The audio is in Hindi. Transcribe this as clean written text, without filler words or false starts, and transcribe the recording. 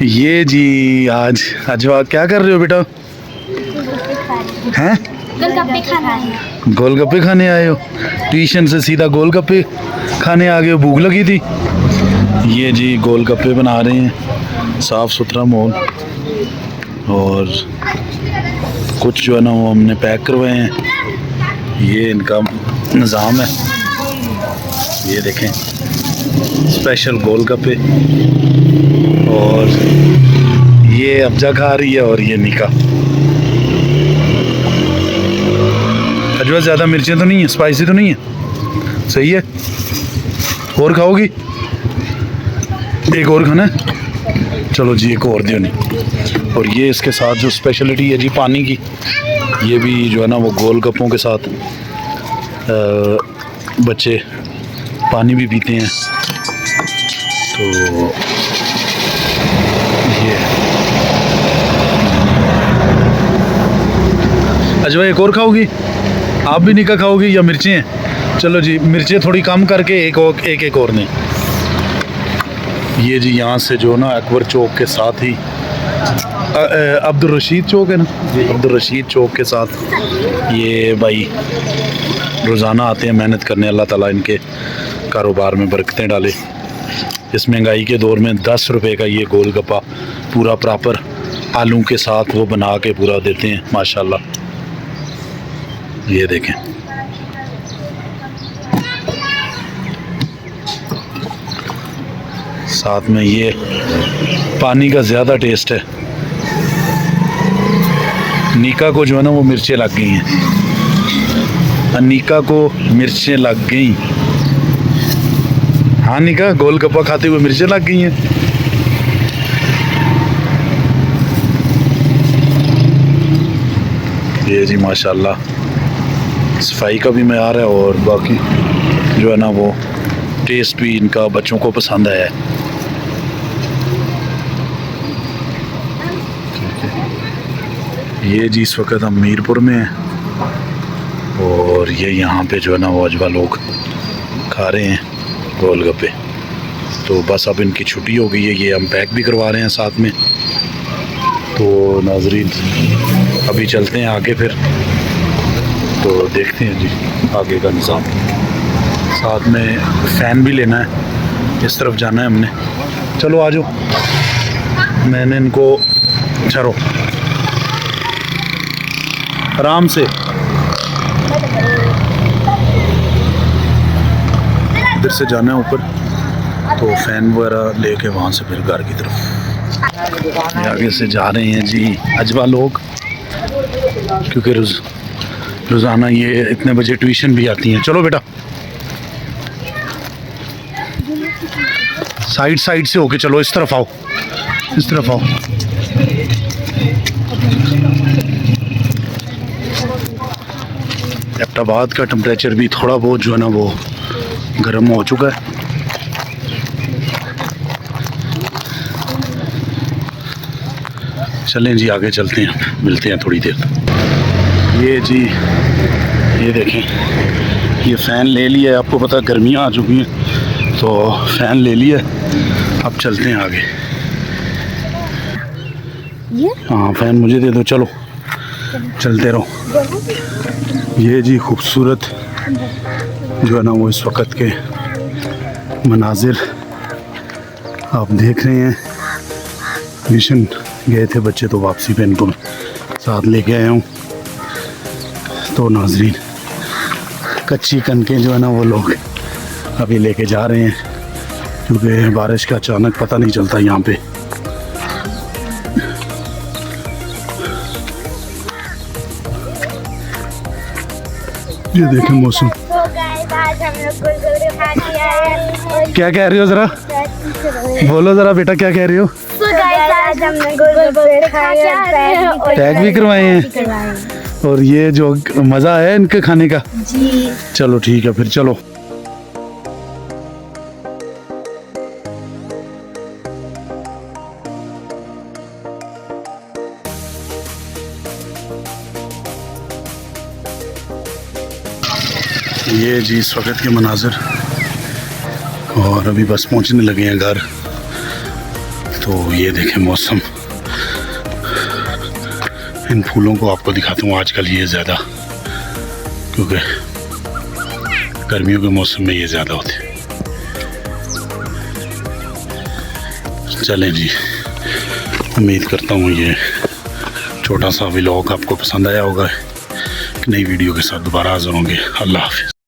ये जी आज अजवा क्या कर रहे हो बेटा? हैं? गोलगप्पे खाना है। गोलगप्पे खाने आए हो? ट्यूशन से सीधा गोलगप्पे खाने आ गए हो? भूख लगी थी? ये जी गोलगप्पे बना रहे हैं, साफ़ सुथरा मॉल, और कुछ जो है ना वो हमने पैक करवाए हैं। ये इनका निज़ाम है, ये देखें, स्पेशल गोलगप्पे। और ये अब्जा खा रही है और ये निका। अजवा ज़्यादा मिर्चें तो नहीं है, स्पाइसी तो नहीं है, सही है? और खाओगी? एक और खाना है? चलो जी एक और दियो नहीं। और ये इसके साथ जो स्पेशलिटी है जी पानी की, ये भी जो है ना वो गोलगप्पों के साथ बच्चे पानी भी पीते हैं। तो ये अजवा एक और खाओगी? आप भी निका खाओगी या मिर्चें हैं? चलो जी मिर्चें थोड़ी कम करके एक और नहीं। ये जी यहाँ से जो ना अकबर चौक के साथ ही अब्दुल रशीद चौक है ना जी, अब्दुल रशीद चौक के साथ ये भाई रोज़ाना आते हैं मेहनत करने। अल्लाह ताला इनके कारोबार में बरकतें डाले। इस महंगाई के दौर में 10 रुपए का ये गोलगप्पा पूरा प्रॉपर आलू के साथ वो बना के पूरा देते हैं माशाल्लाह। ये देखें, साथ में ये पानी का ज़्यादा टेस्ट है। निका को जो है ना वो मिर्चें लग गई हैं, अनिका को मिर्चें लग गई। हाँ निका, गोलगप्पा खाते हुए मिर्चें लग गई हैं। ये जी माशाल्लाह सफाई का भी मयार है और बाकी जो है ना वो टेस्ट भी इनका बच्चों को पसंद आया है। ये जी इस वक्त हम मीरपुर में हैं और ये यहाँ पे जो है ना वो अजवा लोग खा रहे हैं गोलगप्पे। तो बस अब इनकी छुट्टी हो गई है, ये हम पैक भी करवा रहे हैं साथ में। तो नाजरीन अभी चलते हैं आगे, फिर तो देखते हैं जी आगे का निज़ाम। साथ में फ़ैन भी लेना है, इस तरफ जाना है हमने। चलो आ जाओ, मैंने इनको चलो आराम से इधर से जाना है ऊपर, तो फ़ैन वगैरह लेके वहाँ से फिर घर की तरफ आगे से जा रहे हैं जी अजवा लोग, क्योंकि रोज़ाना ये इतने बजे ट्यूशन भी आती हैं। चलो बेटा साइड से होके चलो, इस तरफ आओ, इस तरफ आओ। एबटाबाद का टेम्परेचर भी थोड़ा बहुत जो है ना वो गर्म हो चुका है। चलें जी आगे चलते हैं, मिलते हैं थोड़ी देर। ये जी ये देखें, ये फ़ैन ले लिया है, आपको पता गर्मियाँ आ चुकी हैं तो फ़ैन ले लिया, अब चलते हैं आगे। ये हाँ फ़ैन मुझे दे दो, चलो चलते रहो। ये जी खूबसूरत जो है ना वो इस वक्त के मनाजिर आप देख रहे हैं। मिशन गए थे बच्चे तो वापसी पे इनको साथ लेके आया हूँ। तो नाजरीन कच्ची कनकें जो है ना वो लोग अभी लेके जा रहे हैं, क्योंकि बारिश का अचानक पता नहीं चलता यहाँ पे। ये देखें मौसम। क्या कह रही हो, ज़रा बोलो ज़रा बेटा, क्या कह रही हो? टैग भी करवाए हैं और ये जो मज़ा आया इनके खाने का जी। चलो ठीक है फिर चलो। ये जी इस वक्त के मनाजिर, और अभी बस पहुंचने लगे हैं घर। तो तो ये देखें मौसम, इन फूलों को आपको दिखाता हूँ आजकल ये ज़्यादा, क्योंकि गर्मियों के मौसम में ये ज़्यादा होते हैं। चलें जी, उम्मीद करता हूँ ये छोटा सा व्लॉग आपको पसंद आया होगा। एक नई वीडियो के साथ दोबारा हाज़िर होंगे। अल्लाह हाफ़िज़।